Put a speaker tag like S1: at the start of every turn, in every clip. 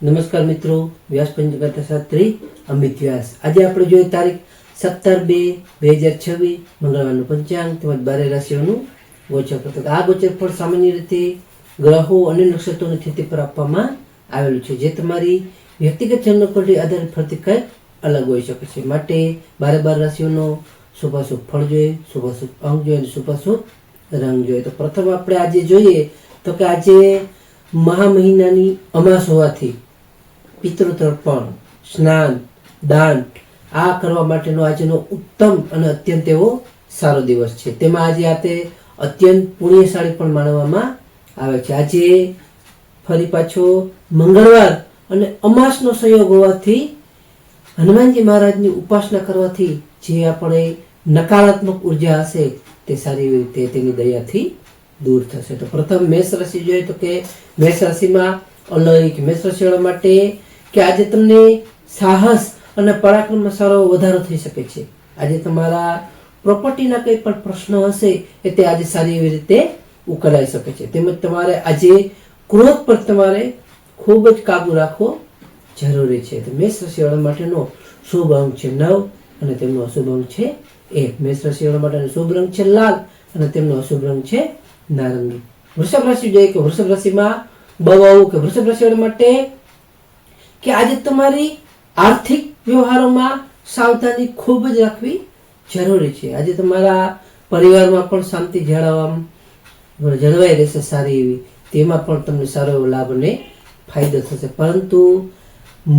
S1: નમસ્કાર મિત્રો, વ્યાસ પંચકથા શાસ્ત્રી અમિત વ્યાસ. આજે આપણે જોઈએ તારીખ 17/2/2026 મંગળવારનું પંચાંગ તેમજ 12 રાશિઓનું ગોચર ફળ. આ ગોચર ફળ સામાન્ય રીતે ગ્રહો અને નક્ષત્રોની સ્થિતિ પર આપવામાં આવેલું છે, જે તમારી વ્યક્તિગત જન્મકુંડળી આધારિત ફળથી કંઈક અલગ હોઈ શકે છે. માટે 12 રાશિઓનો શુભાશુભ ફળ જોઈએ, શુભાશુભ અંક જોઈએ અને શુભાશુભ રંગ જોઈએ. તો પ્રથમ આપણે આજે જોઈએ તો કે આજે મહા મહિનાની અમાસ હોવાથી પિતૃ તર્પણ, સ્નાન, દાન આ કરવા માટેનો આજનો ઉત્તમ અને અત્યંત એવો સારો દિવસ છે. તેમાં આજે આતે અત્યંત પુણ્યશાળી પણ માનવામાં આવે છે. આજે ફરી પાછો મંગળવાર અને અમાસનો સંયોગ હોવાથી હનુમાનજી મહારાજની ઉપાસના કરવાથી જે આપણે નકારાત્મક ઉર્જા હશે તે સારી રીતે તેની દયાથી દૂર થશે. તો પ્રથમ મેષ રાશિ જોઈએ તો કે મેષ રાશિમાં અલૌકિક મેષ રાશિવાળા માટે કે આજે તમને સાહસ અને પરાક્રમમાં સારો વધારો થઈ શકે છે. આજે તમારા પ્રોપર્ટીના કંઈ પણ પ્રશ્નો હશે એ તે આજે સારી એવી રીતે ઉકેલાઈ શકે છે. તેમજ તમારે આજે ક્રોધ પર તમારે ખૂબ જ કાબુ રાખવો જરૂરી છે. તો મેષ રાશિવાળા માટેનો શુભ અંક છે 9 અને તેમનો અશુભ અંક છે 1. મેષ રાશિવાળા માટેનો શુભ રંગ છે લાલ અને તેમનો અશુભ રંગ છે નારંગી. વૃષભ રાશિ જોઈએ કે વૃષભ રાશિમાં બહુ કે વૃષભ રાશિવાળા માટે કે આજે તમારી આર્થિક વ્યવહારોમાં સાવધાની ખૂબ જ રાખવી જરૂરી છે. આજે તમારા પરિવારમાં પણ શાંતિ જળવાઈ રહેશે સારી એવી, તેમાં પણ તમને સારો એવો લાભ અને ફાયદો થશે. પરંતુ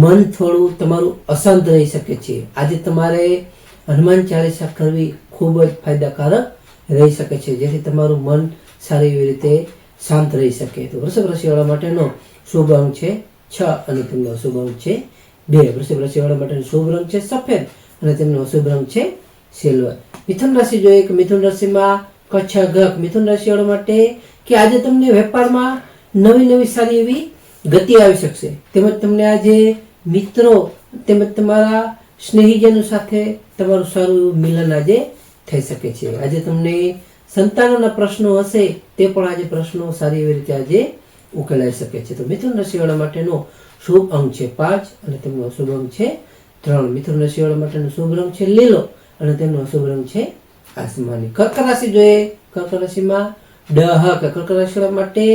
S1: મન થોડું તમારું અશાંત રહી શકે છે. આજે તમારે હનુમાન ચાલીસા કરવી ખૂબ જ ફાયદાકારક રહી શકે છે, જેથી તમારું મન સારી એવી રીતે શાંત રહી શકે. તો વૃષભ રાશિવાળા માટેનો શુભ અંક છે 6 અને તેમનો અશુભ અંક છે 2. વૃષભ રાશિવાળા માટેનો શુભ રંગ છે સફેદ અને તેમનો અશુભ રંગ છે સિલ્વર. મિથુન રાશિ જોઈએ કે મિથુન રાશિમાં કચ્છ ગક મિથુન રાશિવાળા માટે કે આજે તમને વેપારમાં નવી સારી એવી ગતિ આવી શકશે. તેમજ તમને આજે મિત્રો તેમજ તમારા સ્નેહીજનો સાથે તમારું સારું એવું મિલન આજે થઈ શકે છે. આજે તમને સંતાનોના પ્રશ્નો હશે તે પણ આજે પ્રશ્નો સારી એવી રીતે આજે ઉકેલાઈ શકે છે. તો મિથુન રાશિવાળા માટેનો શુભ અંક છે 5 અને તેમનો અશુભ અંક છે 3. મિથુન રાશિવાળા માટેનો શુભ રંગ છે લીલો અને તેમનો અશુભ રંગ છે આસમાની. કર્ક રાશિ જોઈએ. કર્ક રાશિમાં કર્ક રાશિવાળા માટે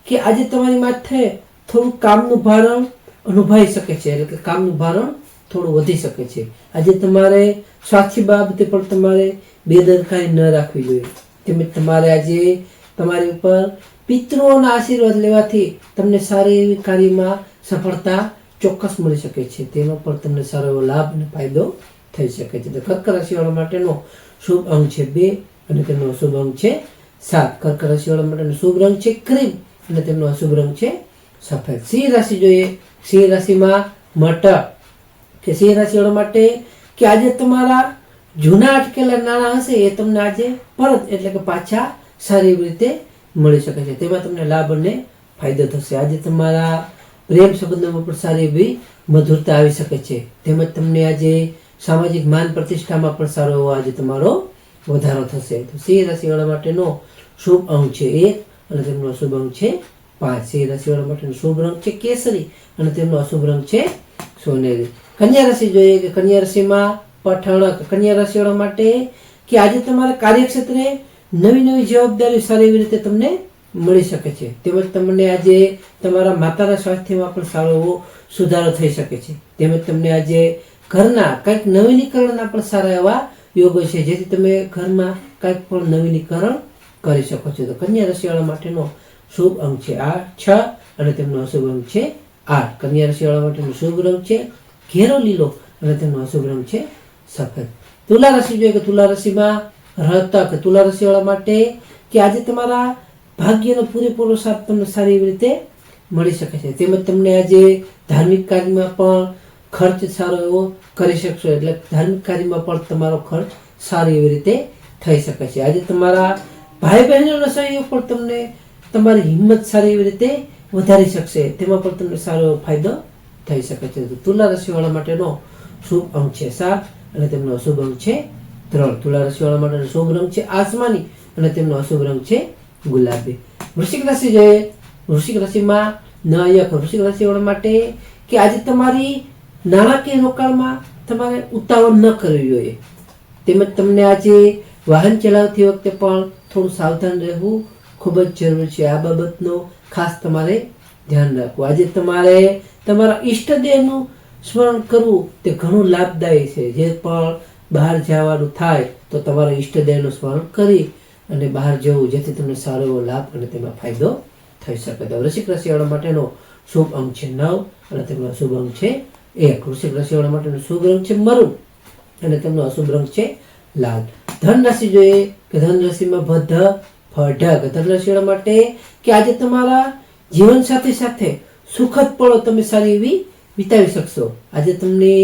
S1: કે આજે તમારી માથે થોડું કામનું ભારણ અનુભવાઈ શકે છે, એટલે કે કામનું ભારણ થોડું વધી શકે છે. આજે તમારે સ્વાસ્થ્ય બાબતે પણ તમારે બેદરકારી ન રાખવી જોઈએ. તેમજ તમારે આજે તમારી ઉપર પિતૃઓના આશીર્વાદ લેવાથી તમને સારી એવી કાર્યમાં સફળતા ચોક્કસ મળી શકે છે. તેનો પણ તમને સારો એવો લાભ અને ફાયદો થઈ શકે છે. તો કર્ક રાશિવાળા માટેનો શુભ અંક છે 2 અને તેમનો અશુભ અંક છે 7. કર્ક રાશિવાળા માટેનો શુભ રંગ છે ક્રીમ અને તેમનો અશુભ રંગ છે સફેદ. સિંહ રાશિ જોઈએ. સિંહ રાશિમાં મટક કે સિંહ રાશિવાળા માટે કે આજે તમારા જૂના અટકેલા નાણાં હશે એ તમને આજે પરત એટલે કે પાછા સારી રીતે મળી શકે છે. તેમાં તમને લાભ અને ફાયદો થશે. આજે તમારા પ્રેમ સંબંધોમાં પણ સારી એવી મધુરતા આવી શકે છે. તેમજ તમને આજે સામાજિક માન પ્રતિષ્ઠામાં પણ સારો એવો આજે તમારો વધારો થશે. તો સિંહ રાશિવાળા માટેનો શુભ અંક છે 1 અને તેમનો અશુભ અંક છે 5. સિંહ રાશિવાળા માટેનો શુભ રંગ છે કેસરી અને તેમનો અશુભ રંગ છે સોનેરી. કન્યા રાશિ જોઈએ કે કન્યા રાશિમાં પઠાણ. કન્યા રાશિવાળા માટે કે આજે તમારા કાર્યક્ષેત્રે નવી જવાબદારી સારી એવી રીતે તમને મળી શકે છે. તેમજ તમને આજે તમારા માતાના સ્વાસ્થ્યમાં પણ સારો એવો સુધારો થઈ શકે છે. તેમજ તમને આજે ઘરના કંઈક નવીનીકરણના પણ સારા એવા યોગો છે, જેથી તમે ઘરમાં કંઈક પણ નવીનીકરણ કરી શકો છો. તો કન્યા રાશિવાળા માટેનો શુભ અંક છે 6 અને તેમનો અશુભ અંક છે 8. કન્યા રાશિવાળા માટેનો શુભ રંગ છે ઘેરો લીલો અને તેમનો અશુભ રંગ છે સફેદ. તુલા રાશિ જોઈએ કે તુલા રાશિમાં રતક. તુલા રાશિવાળા માટે કે આજે તમારા ભાગ્યનો પૂરેપૂરો સાથ તમને સારી એવી રીતે મળી શકે છે. તેમજ તમને આજે ધાર્મિક કાર્યમાં પણ ખર્ચ સારો એવો કરી શકશો, એટલે ધાર્મિક કાર્યમાં પણ તમારો ખર્ચ સારી એવી રીતે થઈ શકે છે. આજે તમારા ભાઈ બહેનોનો સહયોગ પણ તમને તમારી હિંમત સારી એવી રીતે વધારી શકશે, તેમાં પણ તમને સારો ફાયદો થઈ શકે છે. તો તુલા રાશિવાળા માટેનો શુભ અંક છે 7 અને તેમનો અશુભ અંક છે 3. તુલા રાશિવાળા માટેનો શુભ રંગ છે આસમાની અને તેમનો અશુભ રંગ છે ગુલાબી. વૃશ્ચિક રાશિ જોઈએ. વૃશ્ચિક રાશિમાં ન અહીંયા વૃશ્ચિક રાશિવાળા માટે કે આજે તમારી નાણાકીય રોકાણમાં તમારે ઉતાવળ ન કરવી જોઈએ. તેમજ તમને આજે વાહન ચલાવતી વખતે પણ થોડું સાવધાન રહેવું ખૂબ જ જરૂરી છે. આ બાબતનો ખાસ તમારે ધ્યાન રાખવું. આજે તમારે તમારા ઈષ્ટદેવનું સ્મરણ કરવું તે ઘણું લાભદાયી છે. જે પણ બહાર જવાનું થાય તો તમારા ઈષ્ટદેવનું સ્મરણ કરી અને બહાર જવું, જેથી તમને સારો એવો લાભ અને તેમાં ફાયદો થઈ શકે. તો વૃશ્ચિક રાશિવાળા માટેનો શુભ અંક છે 9 અને તેમનો અશુભ અંક છે 1. વૃશ્ચિક રાશિવાળા માટેનો શુભ રંગ છે મરૂન અને તેમનો અશુભ રંગ છે લાલ. ધન રાશિ જોઈએ કે ધન રાશિમાં ભદ્ર ફઢક. ધન રાશિવાળા માટે કે આજે તમારા જીવન સાથી સાથે સુખદ પળો તમે સારી એવી વિતાવી શકશો. આજે તમને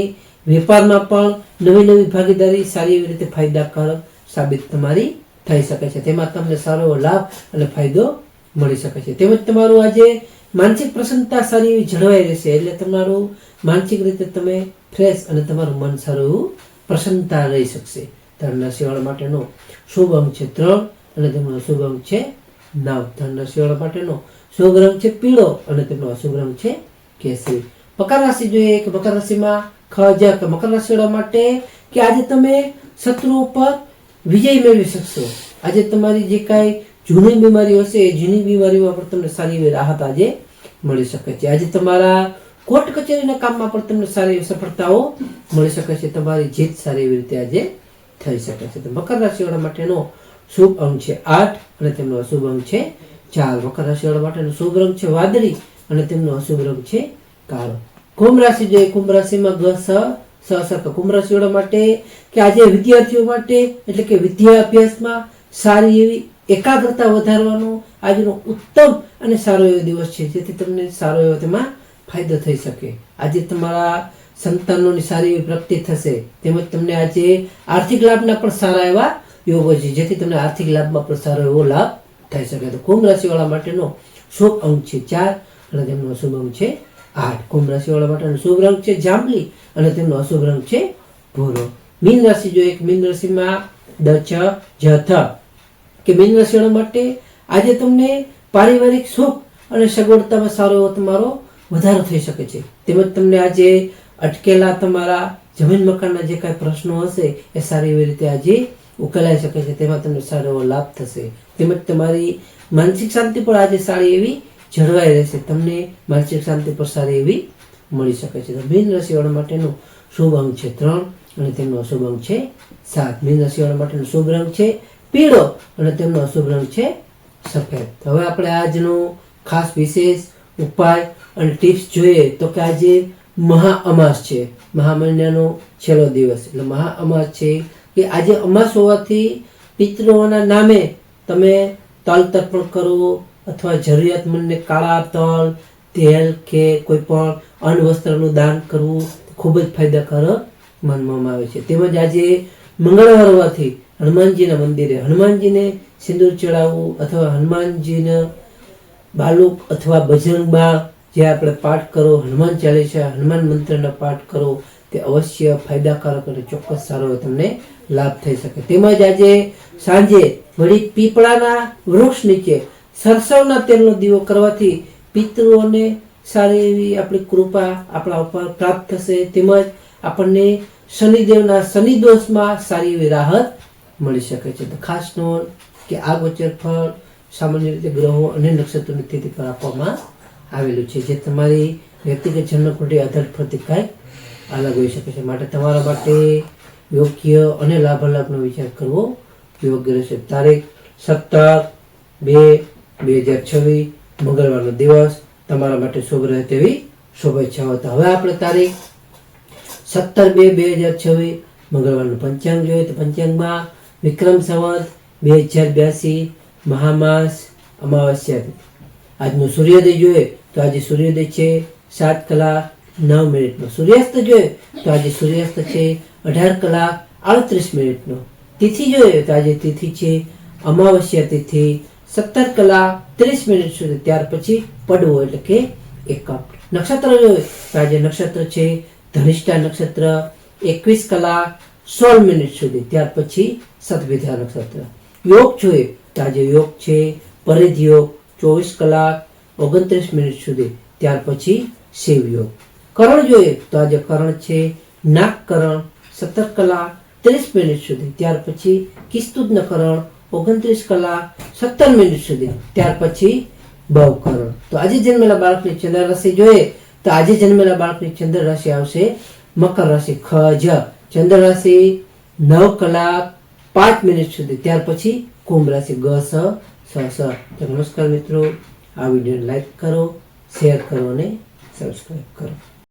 S1: વેપારમાં પણ નવી નવી ભાગીદારી સારી એવી રીતે ફાયદાકારક સાબિત તમારી થઈ શકે છે. તેમાં તમને સારો એવો લાભ અને ફાયદો મળી શકે છે. તેમજ તમારું આજે માનસિક પ્રસન્નતા સારી એવી જળવાઈ રહેશે. એટલે તમારું માનસિક રીતે તમે ફ્રેશ અને તમારું મન સારું એવું પ્રસન્નતા રહી શકશે. ધન રાશિવાળા માટેનો શુભ અંક છે 3 અને તેમનો અશુભ અંક છે 9. ધન રાશિવાળા માટેનો શુભ રંગ છે પીળો અને તેમનો અશુભ રંગ છે કેસરી. મકર રાશિ જોઈએ કે મકર રાશિમાં ખજક. મકર રાશિવાળા માટે કે આજે તમે શત્રુઓ પર વિજય મેળવી શકશો. આજે તમારી જે કાંઈ જૂની બીમારીઓ હશે એ જૂની બીમારીમાં પણ તમને સારી એવી રાહત આજે મળી શકે છે. આજે તમારા કોર્ટ કચેરીના કામમાં પણ તમને સારી એવી સફળતાઓ મળી શકે છે. તમારી જીત સારી એવી રીતે આજે થઈ શકે છે. તો મકર રાશિવાળા માટેનો શુભ અંક છે 8 અને તેમનો અશુભ અંક છે 4. મકર રાશિવાળા માટેનો શુભ રંગ છે વાદળી અને તેમનો અશુભ રંગ છે કાળો. કુંભ રાશિ જોઈએ. કુંભ રાશિમાં કુંભ રાશિવાળા માટે કે આજે વિદ્યાર્થીઓ માટે એટલે કે વિદ્યા અભ્યાસમાં સારી એવી એકાગ્રતા વધારવાનો આજનો ઉત્તમ અને સારો એવો દિવસ છે. જેથી તમને સારો એવો તેમાં ફાયદો થઈ શકે. આજે તમારા સંતાનોની સારી એવી પ્રાપ્તિ થશે. તેમજ તમને આજે આર્થિક લાભના પણ સારા એવા યોગો છે, જેથી તમને આર્થિક લાભમાં પણ સારો એવો લાભ થઈ શકે. તો કુંભ રાશિવાળા માટેનો શુભ અંક છે 4 અને તેમનો અશુભ અંક છે 8. કુંભ રાશિવાળા માટેનો શુભ રંગ છે જાંબલી અને તેમનો અશુભ રંગ છે ભૂરો. મીન રાશિ જોઈએ કે મીન રાશિમાં કે મીન રાશિવાળા માટે આજે તમને પારિવારિક સુખ અને સગવડતામાં સારો એવો તમારો વધારો થઈ શકે છે. તેમજ તમને આજે અટકેલા તમારા જમીન મકાનના જે કાંઈ પ્રશ્નો હશે એ સારી એવી રીતે આજે ઉકેલાઈ શકે છે. તેમાં તમને સારો એવો લાભ થશે. તેમજ તમારી માનસિક શાંતિ પણ આજે સારી એવી જળવાઈ રહેશે. તમને માનસિક શાંતિ પણ સારી એવી મળી શકે છે. તો મીન રાશિવાળા માટેનો શુભ અંક છે 3 અને તેમનો અશુભ અંક છે 7. મીન રાશિવાળા માટેનો શુભ રંગ છે પીળો અને તેમનો અશુભ રંગ છે સફેદ. હવે આપણે આજનો ખાસ વિશેષ ઉપાય અને ટિપ્સ જોઈએ તો કે આજે મહા અમાસ છે. મહા મહિનાનો છેલ્લો દિવસ એટલે મહા અમાસ છે કે આજે અમાસ હોવાથી પિતૃઓના નામે તમે તલ તર્પણ કરો અથવા જરૂરિયાતમંદને કાળા તલ, તેલ કે કોઈ પણ અન્ન વસ્ત્રનું દાન કરવું ખૂબ જ ફાયદાકારક માનવામાં આવે છે. તેમજ આજે મંગળવાર હોવાથી હનુમાનજીના મંદિરે હનુમાનજીને સિંદૂર ચડાવવું અથવા હનુમાનજીને બાલુક અથવા બજરંગ બાણ જે આપણે પાઠ કરો, હનુમાન ચાલીસા, હનુમાન મંત્રના પાઠ કરો, તે અવશ્ય ફાયદાકારક અને ચોક્કસ સારો તમને લાભ થઈ શકે. તેમજ આજે સાંજે વળી પીપળાના વૃક્ષ નીચે સરસવના તેલનો દીવો કરવાથી પિતૃઓને સારી એવી આપણી કૃપા આપણા ઉપર પ્રાપ્ત થશે. તેમજ આપણને શનિદેવના શનિદોષમાં સારી એવી રાહત મળી શકે છે. તો ખાસ નોંધ કે આ ગોચર ફળ સામાન્ય રીતે ગ્રહો અને નક્ષત્રોની સ્થિતિ પર આપવામાં આવેલું છે, જે તમારી વ્યક્તિગત જન્મકુંડળી આધાર પરથી કાંઈક અલગ હોઈ શકે છે. માટે તમારા માટે યોગ્ય અને લાભાલાભનો વિચાર કરવો યોગ્ય રહેશે. તારીખ 17/2/2026 મંગળવારનો દિવસ તમારા માટે શુભ રહે તેવી શુભેચ્છાઓ. તો હવે આપણે તારીખ 17/2/2026 મંગળવારનું પંચાંગ જોઈએ તો પંચાંગમાં વિક્રમ સંવત 2082 મહામાસ અમાવસ્યા. આજનો સૂર્યોદય જોઈએ તો આજે સૂર્યોદય છે 7:09. સૂર્યાસ્ત જોઈએ તો આજે સૂર્યાસ્ત છે 18:38. તિથિ જોઈએ તો આજે તિથિ છે અમાવસ્યા તિથિ 17:30 સુધી, ત્યાર પછી પડવો એટલે કે એકમ. નક્ષત્ર જોઈએ તો આજે નક્ષત્ર છે ધનિષ્ઠા નક્ષત્ર 21:16 સુધી, ત્યાર પછી સતવિધા નક્ષત્ર. યોગ જોઈએ તો આજે યોગ છે પરિધ યોગ 24:29 સુધી, ત્યાર પછી શિવયોગ. કરણ જોઈએ તો આજે કરણ છે નાગકરણ 17 કલાક 30 મિનિટ સુધી, ત્યાર પછી કિસ્તુજ્ઞ કરણ 29 કલાક 17 મિનિટ સુધી, ત્યાર પછી ભવકરણ. તો આજે જન્મેલા બાળકની ચંદ્ર રાશિ જોઈએ તો આજે જન્મેલા બાળકની ચંદ્ર રાશિ આવશે મકર રાશિ ખજ. ચંદ્ર રાશિ 9 કલાક 5 મિનિટ સુધી, ત્યાર પછી કુંભ રાશિ ગ સ. તો નમસ્કાર મિત્રો, આ વિડીયોને લાઈક કરો, શેર કરો અને સબસ્ક્રાઈબ કરો.